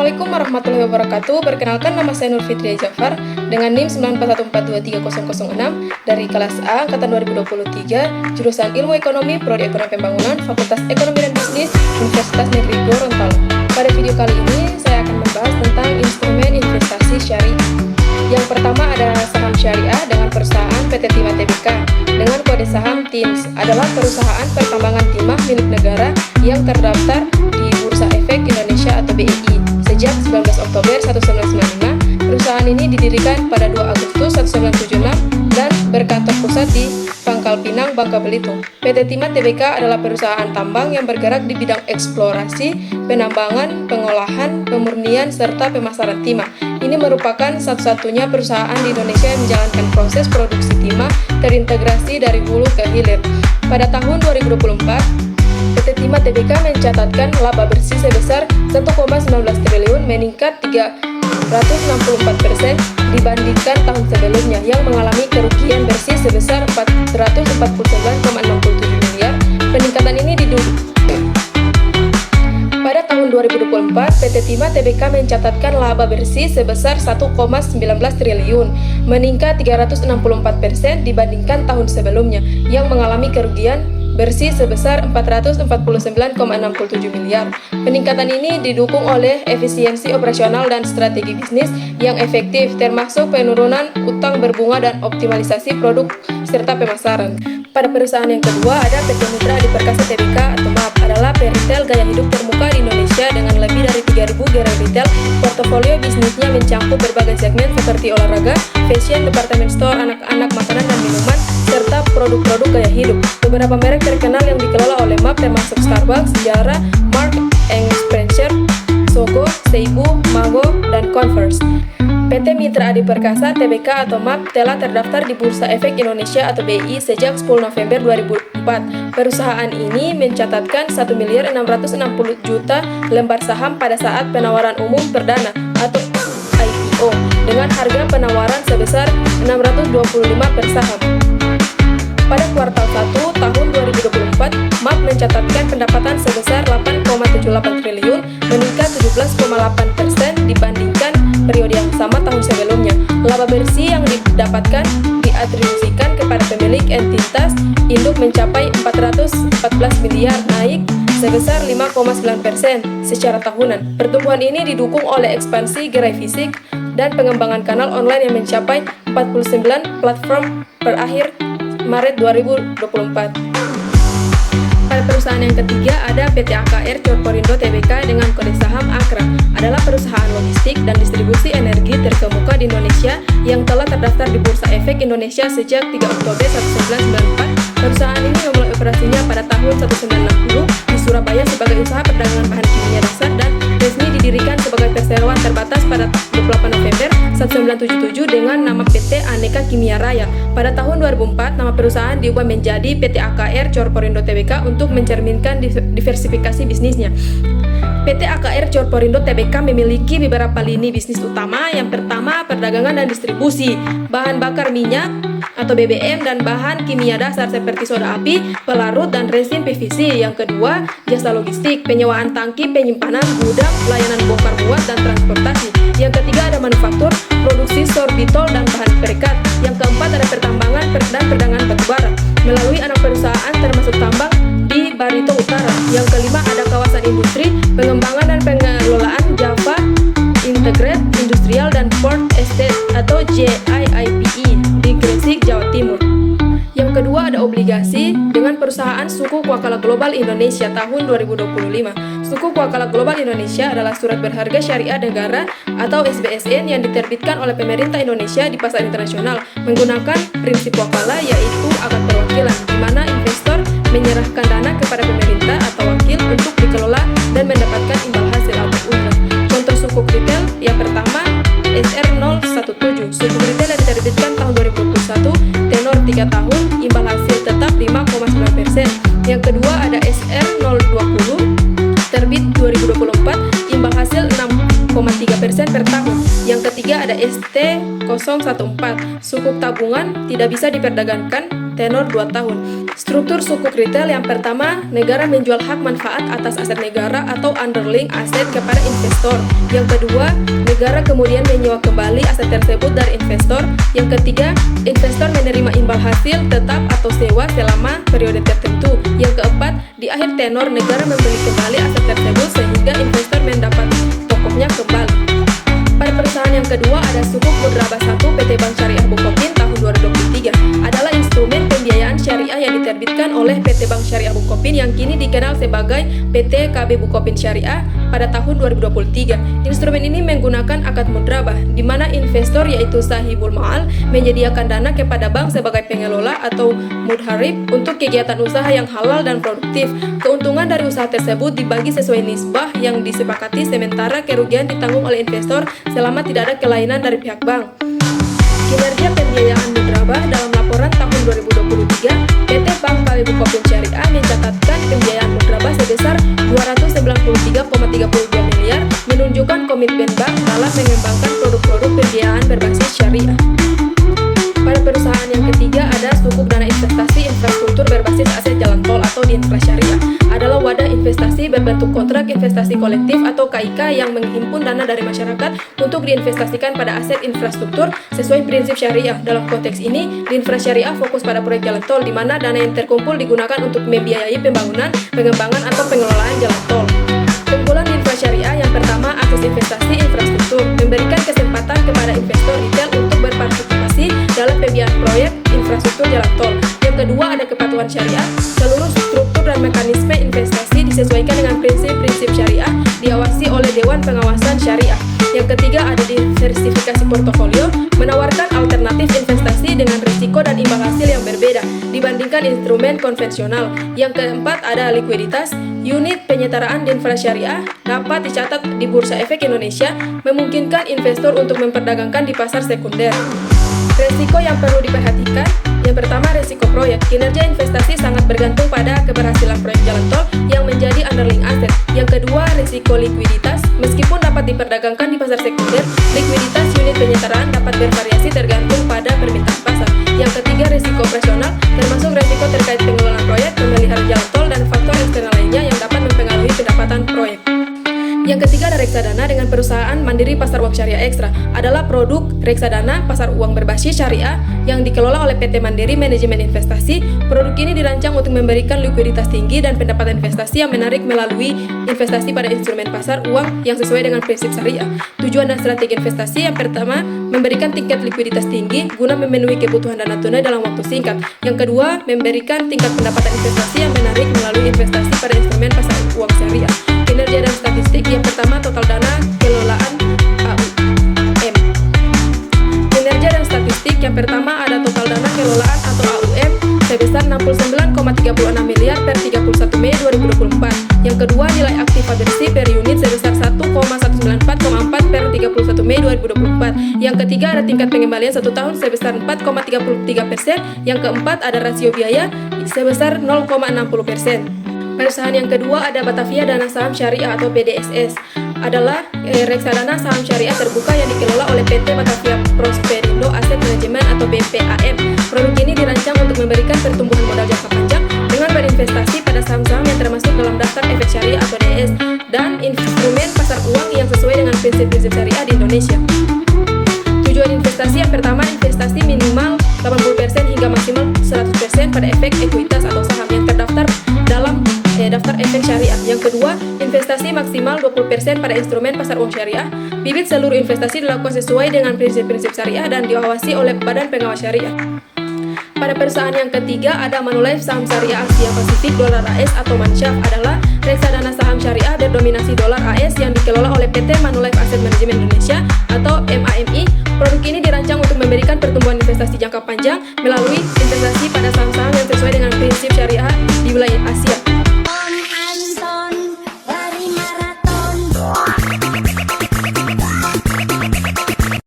Assalamualaikum warahmatullahi wabarakatuh. Perkenalkan, nama saya Nur Fitria Jafar dengan NIM 941423006 dari kelas A angkatan 2023, jurusan Ilmu Ekonomi, Prodi Ekonomi Pembangunan, Fakultas Ekonomi dan Bisnis, Universitas Negeri Gorontalo. Pada video kali ini saya akan membahas tentang instrumen investasi syariah. Yang pertama ada saham syariah dengan perusahaan PT Timah Tbk dengan kode saham TIMS, adalah perusahaan pertambangan timah milik negara yang terdaftar di Bursa Efek Indonesia atau BEI sejak 19 Oktober 1995. Perusahaan ini didirikan pada 2 Agustus 1976 dan berkantor pusat di Pangkal Pinang, Bangka Belitung. PT Timah Tbk adalah perusahaan tambang yang bergerak di bidang eksplorasi, penambangan, pengolahan, pemurnian, serta pemasaran timah. Ini merupakan satu-satunya perusahaan di Indonesia yang menjalankan proses produksi timah terintegrasi dari hulu ke hilir. Pada tahun 2024, PT Timah Tbk mencatatkan laba bersih sebesar 1,19 triliun, meningkat 364% dibandingkan tahun sebelumnya yang mengalami kerugian bersih sebesar 449,67 miliar. Peningkatan ini didukung pada tahun 2024, PT Timah Tbk mencatatkan laba bersih sebesar 1,19 triliun, meningkat 364% dibandingkan tahun sebelumnya yang mengalami kerugian bersih sebesar 449,67 miliar. Peningkatan ini didukung oleh efisiensi operasional dan strategi bisnis yang efektif, termasuk penurunan utang berbunga dan optimalisasi produk serta pemasaran. Pada perusahaan yang kedua ada PT Mitra Adi Perkasa Tbk atau MAP, adalah peritel gaya hidup termuka di Indonesia dengan lebih dari 3.000 gerai retail. Portofolio bisnisnya mencakup berbagai segmen seperti olahraga, fashion, departemen store, anak-anak, makanan dan minuman, serta produk-produk gaya hidup. Beberapa merek terkenal yang dikelola oleh MAP termasuk Starbucks, Zara, Marks & Spencer, Sogo, Seibu, Mago, dan Converse. PT Mitra Adi Perkasa Tbk atau MAP telah terdaftar di Bursa Efek Indonesia atau BEI sejak 10 November 2004. Perusahaan ini mencatatkan 1.660.000.000 lembar saham pada saat penawaran umum perdana atau IPO dengan harga penawaran sebesar 625 per saham. Pada kuartal 1 tahun 2024, MAP mencatatkan pendapatan sebesar 8,78 triliun, meningkat 17,8% dibandingkan periode yang sama tahun sebelumnya. Laba bersih yang didapatkan diatribusikan kepada pemilik entitas induk mencapai 414 miliar, naik sebesar 5,9% secara tahunan. Pertumbuhan ini didukung oleh ekspansi gerai fisik dan pengembangan kanal online yang mencapai 49 platform per akhir Maret 2024. Pada perusahaan yang ketiga ada PT AKR Corporindo Tbk dengan kode saham AKRA, adalah perusahaan logistik dan distribusi energi terkemuka di Indonesia yang telah terdaftar di Bursa Efek Indonesia sejak 3 Oktober 1994. Perusahaan ini memulai operasinya pada tahun 1960 di Surabaya sebagai usaha perdagangan bahan kimia dasar dan resmi didirikan sebagai perseroan terbatas pada 28 November 1977 dengan nama PT Aneka Kimia Raya. Pada tahun 2004, nama perusahaan diubah menjadi PT AKR Corporindo Tbk untuk mencerminkan diversifikasi bisnisnya. PT AKR Corporindo Tbk memiliki beberapa lini bisnis utama. Yang pertama, perdagangan dan distribusi bahan bakar minyak atau BBM dan bahan kimia dasar seperti soda api, pelarut, dan resin PVC. Yang kedua, jasa logistik, penyewaan tangki, penyimpanan, gudang, pelayanan bongkar muat, dan transportasi. Yang ketiga ada manufaktur, produksi sorbitol dan bahan perekat. Yang keempat ada pertambangan dan perdagangan batubara melalui anak perusahaan termasuk tambang di Barito Utara. Yang kelima ada kawasan industri, pengembangan dan pengelolaan Java Integrated Industrial dan Port Estate atau JIIPE di Gresik, Jawa Timur. Yang kedua ada obligasi dengan perusahaan Suku Kuakala Global Indonesia tahun 2025. Suku Kuakala Global Indonesia adalah surat berharga syariah negara atau SBSN yang diterbitkan oleh pemerintah Indonesia di pasar internasional menggunakan prinsip wakala, yaitu akad perwakilan, di mana investor menyerahkan dana kepada pemerintah atau wakil untuk dikelola dan mendapatkan imbal hasil atau ujrat. Contoh sukuk retail yang pertama SR017, sukuk retail yang diterbitkan tahun 2021, tenor 3 tahun, imbal hasil tetap 5,9%. Yang kedua ada SR020, terbit 2024, imbal hasil 6,3% per tahun. Yang ketiga ada ST014, sukuk tabungan tidak bisa diperdagangkan tenor 2 tahun. Struktur sukuk retail yang pertama, negara menjual hak manfaat atas aset negara atau underlying aset kepada investor. Yang kedua, negara kemudian menyewa kembali aset tersebut dari investor. Yang ketiga, investor menerima imbal hasil tetap atau sewa selama periode tertentu. Yang keempat, di akhir tenor negara membeli kembali aset tersebut sehingga investor mendapat pokoknya kembali. Pada perusahaan yang kedua ada sukuk Mudrabah 1 PT Bank Syariah Bukopin tahun 2023. Adalah instrumen pembiayaan syariah yang diterbitkan oleh PT Bank Syariah Bukopin yang kini dikenal sebagai PT KB Bukopin Syariah pada tahun 2023. Instrumen ini menggunakan akad mudrabah, di mana investor yaitu sahibul ma'al menyediakan dana kepada bank sebagai pengelola atau mudharib untuk kegiatan usaha yang halal dan produktif. Keuntungan dari usaha tersebut dibagi sesuai nisbah yang disepakati, sementara kerugian ditanggung oleh investor selama tidak ada kelainan dari pihak bank. Kinerja pembiayaan mudrabah dalam laporan tahun 2023, PT Bank KB Bukopin Syariah mencatatkan pembiayaan mudrabah sebesar 293,32 miliar, menunjukkan komitmen bank dalam mengembangkan produk-produk pembiayaan berbasis syariah. Pada perusahaan yang ketiga ada sukuk dana investasi infrastruktur berbasis aset jalan tol atau Dinfra Syariah. Adalah wadah investasi berbentuk kontrak investasi kolektif atau KIK yang menghimpun dana dari masyarakat untuk diinvestasikan pada aset infrastruktur sesuai prinsip syariah. Dalam konteks ini, Dinfra Syariah fokus pada proyek jalan tol di mana dana yang terkumpul digunakan untuk membiayai pembangunan, pengembangan atau pengelolaan jalan tol. Keunggulan Dinfra Syariah yang pertama, akses investasi infrastruktur, memberikan kesempatan kepada investor retail untuk berpartisipasi dalam pembiayaan proyek infrastruktur jalan tol. Yang kedua ada kepatuhan syariah, seluruh struktur dan mekanisme investasi disesuaikan dengan prinsip-prinsip syariah, diawasi oleh Dewan Pengawasan Syariah. Yang ketiga ada diversifikasi portofolio, menawarkan alternatif investasi dengan risiko dan imbal hasil yang berbeda dibandingkan instrumen konvensional. Yang keempat ada likuiditas, unit penyetaraan Dinfra Syariah dapat dicatat di Bursa Efek Indonesia, memungkinkan investor untuk memperdagangkan di pasar sekunder. Risiko yang perlu diperhatikan, yang pertama risiko proyek. Kinerja investasi sangat bergantung pada keberhasilan proyek jalan tol yang menjadi underlying asset. Yang kedua risiko likuiditas, meskipun dapat diperdagangkan di pasar sekunder, likuiditas unit penyetaraan dapat bervariasi tergantung pada permintaan pasar. Yang ketiga risiko operasional, termasuk risiko terkait pengelolaan proyek, pemeliharaan jalan tol dan faktor eksternal lainnya yang dapat mempengaruhi pendapatan proyek. Yang ketiga ada reksadana dengan perusahaan mandiri pasar uang syariah ekstra. Adalah produk reksadana pasar uang berbasis syariah yang dikelola oleh PT Mandiri Manajemen Investasi. Produk ini dirancang untuk memberikan likuiditas tinggi dan pendapatan investasi yang menarik melalui investasi pada instrumen pasar uang yang sesuai dengan prinsip syariah. Tujuan dan strategi investasi yang pertama, memberikan tingkat likuiditas tinggi guna memenuhi kebutuhan dana tunai dalam waktu singkat. Yang kedua, memberikan tingkat pendapatan investasi yang menarik melalui investasi pada instrumen pasar uang syariah. Kinerja dan statistik, yang pertama total dana kelolaan AUM. Kinerja dan statistik, yang pertama ada total dana kelolaan atau AUM sebesar 69,36 miliar per 31 Mei 2024. Yang kedua nilai aktiva bersih per unit sebesar 1,194,4 per 31 Mei 2024. Yang ketiga ada tingkat pengembalian 1 tahun sebesar 4,33%. Yang keempat ada rasio biaya sebesar 0,60%. Perusahaan yang kedua ada Batavia Dana Saham Syariah atau BDSS. Adalah reksadana saham syariah terbuka yang dikelola oleh PT Batavia Prosperindo Asset Management atau BPAM. Produk ini dirancang untuk memberikan pertumbuhan modal jangka panjang dengan berinvestasi pada saham-saham yang termasuk dalam daftar efek syariah atau DS dan instrumen pasar uang yang sesuai dengan prinsip-prinsip syariah di Indonesia. Tujuan investasi yang pertama, investasi minimal 80% hingga maksimal 100% pada efek ekuitas atau saham yang terdaftar dalam daftar efek syariah. Yang kedua, investasi maksimal 20% pada instrumen pasar uang syariah. Bibit seluruh investasi dilakukan sesuai dengan prinsip-prinsip syariah dan diawasi oleh Badan Pengawas Syariah. Pada perusahaan yang ketiga ada Manulife Saham Syariah Asia Pasifik Dolar AS atau Mansyaf. Adalah reksadana saham syariah berdominasi dolar AS yang dikelola oleh PT Manulife Asset Management Indonesia atau MAMI. Produk ini dirancang untuk memberikan pertumbuhan investasi jangka panjang melalui investasi pada saham